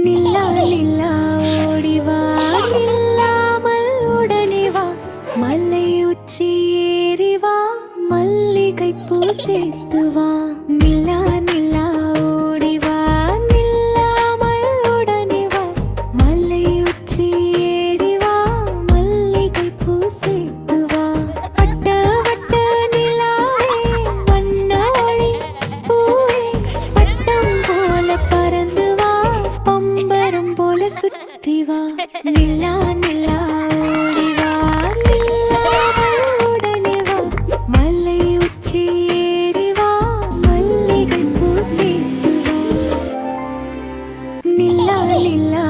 நில்லா நில்லா ஓடிவா நில்லாமல் உடனே வா மலை உச்சி ஏறி வா மல்லிகை பூ சேர்த்து வா நில்லா நில்லா ஓடிவா நில்லாமல் உடனே வா மலை உச்சி ஏறி வா மல்லிகை பூ சேர்த்து வா வட்ட வட்ட நிலாவே வண்ண ஒளி பூவே பட்டம் போல பறந்து வா பம்பரம் போல சுற்றி வா நில்லா நில்லா ஓடி வா நில்லாமல் உடனே வா மலை உச்சி ஏறி வா மல்லிகை பூ சேர்த்து வா நில்லா நில்லா